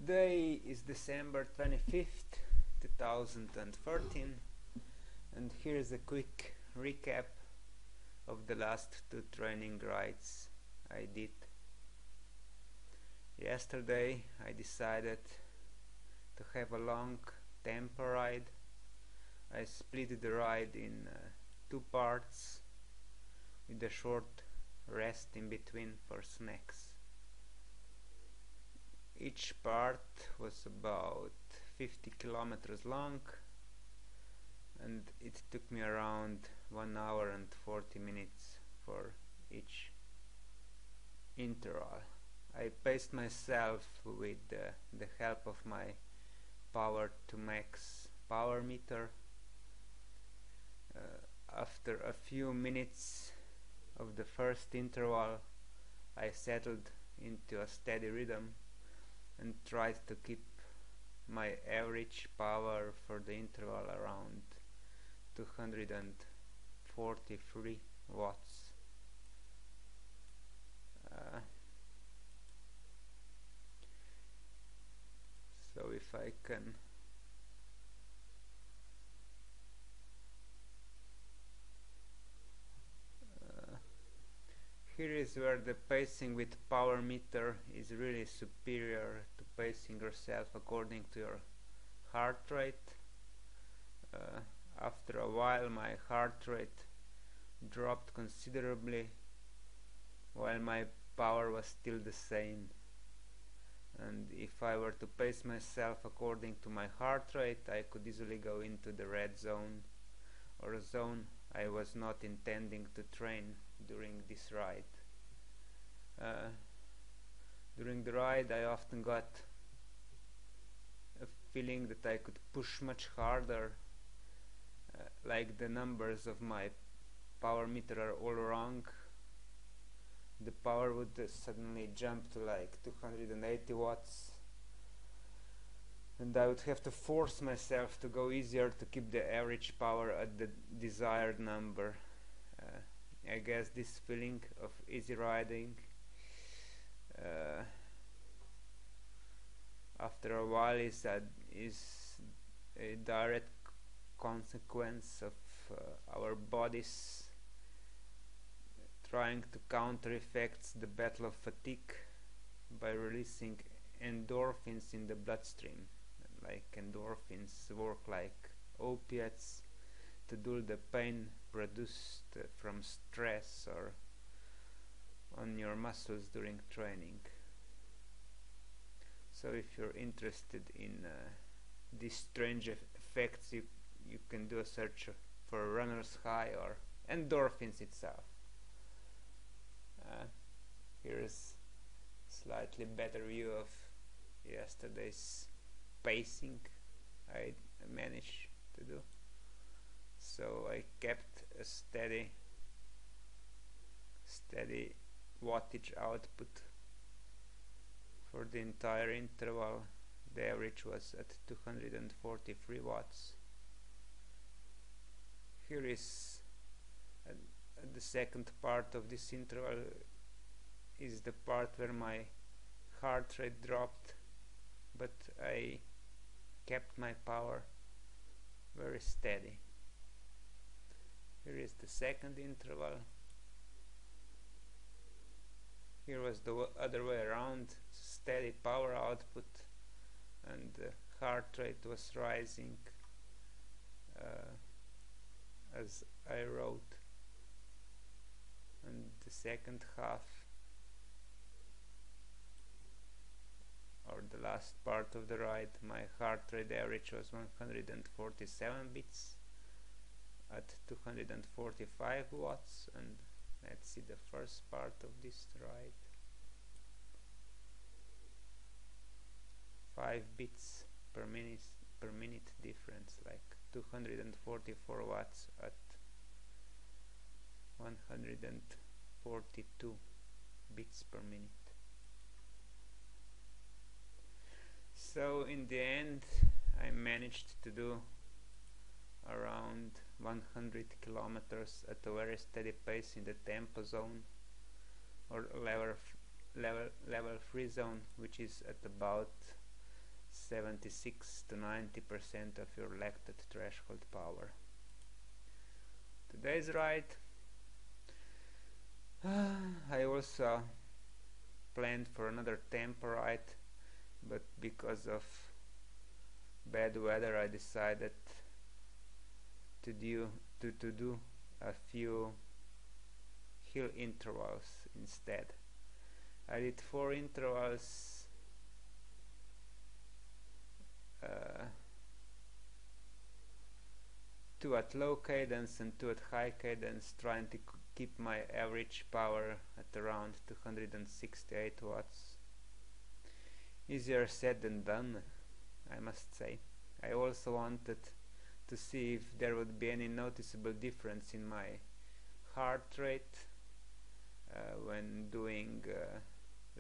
Today is December 25th, 2013, and here's a quick recap of the last two training rides I did. Yesterday I decided to have a long tempo ride. I split the ride in two parts with a short rest in between for snacks. Each part was about 50 kilometers long, and it took me around 1 hour and 40 minutes for each interval. I paced myself with the help of my Power to Max power meter. After a few minutes of the first interval, I settled into a steady rhythm and tried to keep my average power for the interval around 243 watts. So if I can here is where the pacing with power meter is really superior to pacing yourself according to your heart rate. After a while my heart rate dropped considerably while my power was still the same, and if I were to pace myself according to my heart rate, I could easily go into the red zone, or a zone I was not intending to train during this ride. During the ride I often got a feeling that I could push much harder, like the numbers of my power meter are all wrong. The power would suddenly jump to like 280 watts, and I would have to force myself to go easier to keep the average power at the desired number. I guess this feeling of easy riding after a while is a direct consequence of our bodies trying to counter effects the battle of fatigue by releasing endorphins in the bloodstream. Like endorphins work like opiates to dull the pain produced from stress or on your muscles during training. So if you're interested in these strange effects, you can do a search for runner's high or endorphins itself. Here's a slightly better view of yesterday's pacing I managed to do. So I kept a steady wattage output for the entire interval. The average was at 243 watts. Here is the second part of this interval is the part where my heart rate dropped, but I kept my power very steady. Here is the second interval. Here was the other way around, steady power output, and the heart rate was rising as I rode. And the second half, or the last part of the ride, my heart rate average was 147 beats at 245 watts, and let's see the first part of this ride. 5 beats per minute difference, like 244 watts at 142 beats per minute. So in the end I managed to do around 100 kilometers at a very steady pace in the tempo zone, or level free zone, which is at about 76 to 90% of your lactate threshold power. Today's ride, I also planned for another tempo ride, but because of bad weather I decided to do a few hill intervals instead. I did 4 intervals, 2 at low cadence and 2 at high cadence, trying to keep my average power at around 268 watts. Easier said than done, I must say. I also wanted to see if there would be any noticeable difference in my heart rate when doing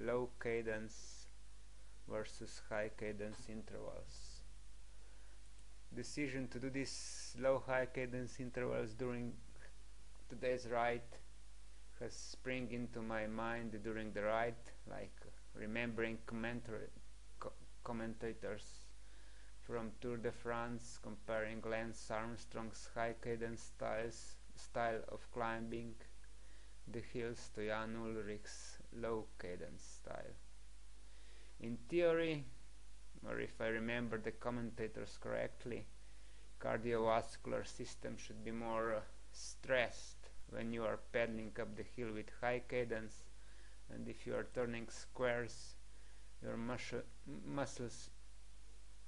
low cadence versus high cadence intervals. Decision to do these low high cadence intervals during today's ride has sprung into my mind during the ride, like remembering commentators from Tour de France comparing Lance Armstrong's high cadence style of climbing the hills to Jan Ullrich's low cadence style. In theory, or if I remember the commentators correctly, cardiovascular system should be more stressed when you are pedaling up the hill with high cadence, and if you are turning squares, your muscles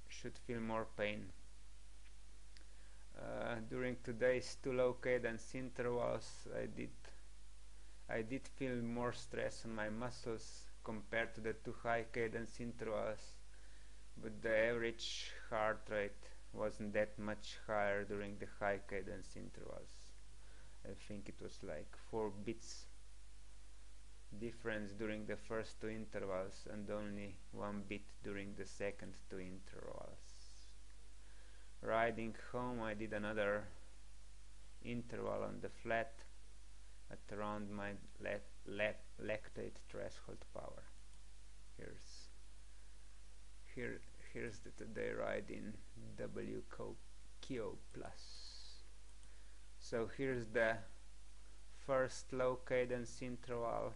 should feel more pain. During today's 2 low cadence intervals, I did feel more stress on my muscles compared to the 2 high cadence intervals, but the average heart rate wasn't that much higher during the high cadence intervals. I think it was like 4 beats difference during the first 2 intervals and only 1 beat during the second 2 intervals. Riding home, I did another interval on the flat at around my lactate threshold power. Here's the today ride in WKO plus. So here's the first low cadence interval.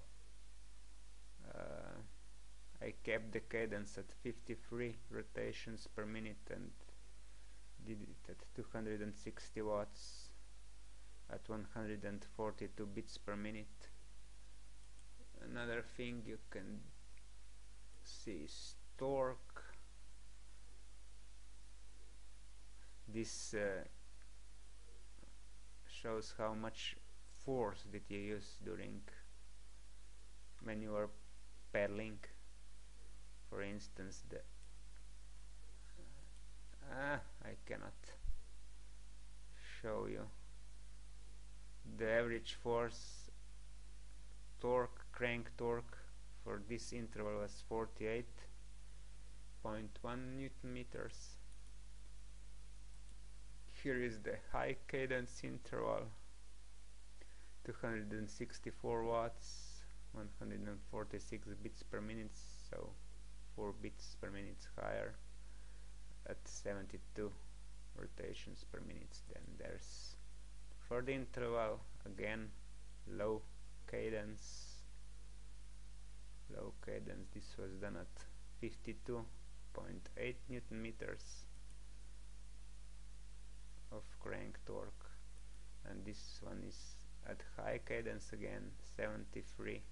I kept the cadence at 53 rotations per minute and did it at 260 watts at 142 beats per minute. Another thing you can see is torque. This shows how much force did you use during when you are pedaling. For instance, I cannot show you. The average force torque, crank torque for this interval was 48.1 Newton meters. Here is the high cadence interval, 264 watts, 146 beats per minute, so 4 beats per minute higher at 72 rotations per minute. Then there's for the interval again low cadence. This was done at 52.8 Newton meters of crank torque, and this one is at high cadence again, 73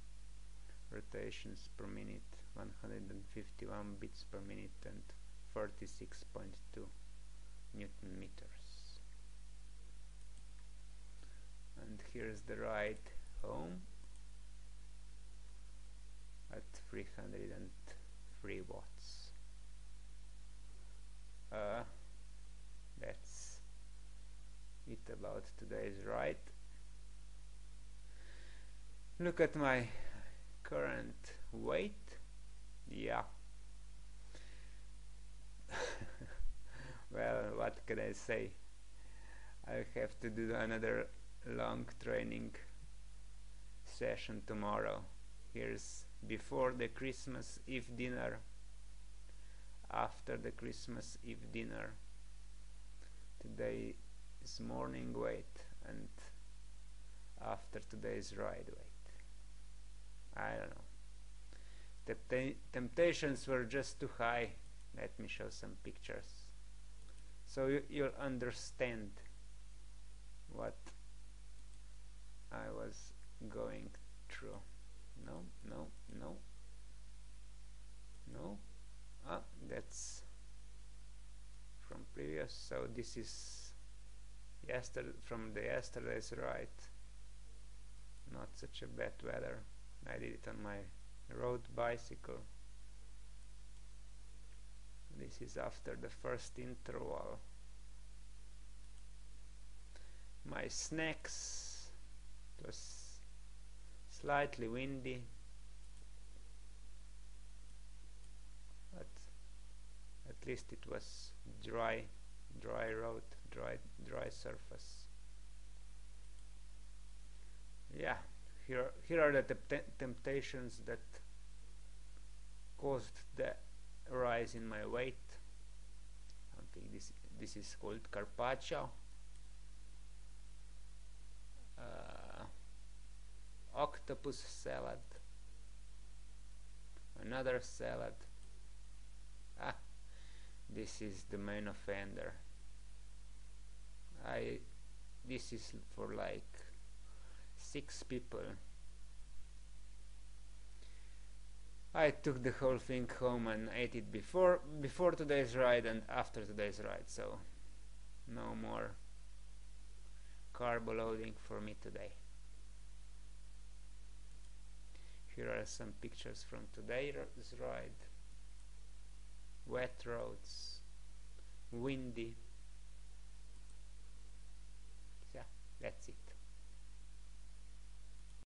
rotations per minute, 151 beats per minute and 46.2 Newton meters. And here's the ride home at 303 watts. That's it about today's ride. Look at my current weight. Yeah. Well, what can I say? I have to do another long training session tomorrow. Here's before the Christmas Eve dinner. after the Christmas Eve dinner. Today is morning weight, and after today's ride weight. I don't know. The temptations were just too high. Let me show some pictures so you'll understand what I was going through. No. Ah, that's from previous. So this is from the yesterday's ride. Not such a bad weather. I did it on my road bicycle. This is after the first interval. My snacks. It was slightly windy, but at least it was dry road, dry surface. Yeah, here are the temptations that caused the rise in my weight. I think this is called carpaccio. Octopus salad, another salad. This is the main offender. This is for like 6 people. I took the whole thing home and ate it before today's ride and after today's ride, so no more carb loading for me today. Here are some pictures from today's ride. Wet roads, windy,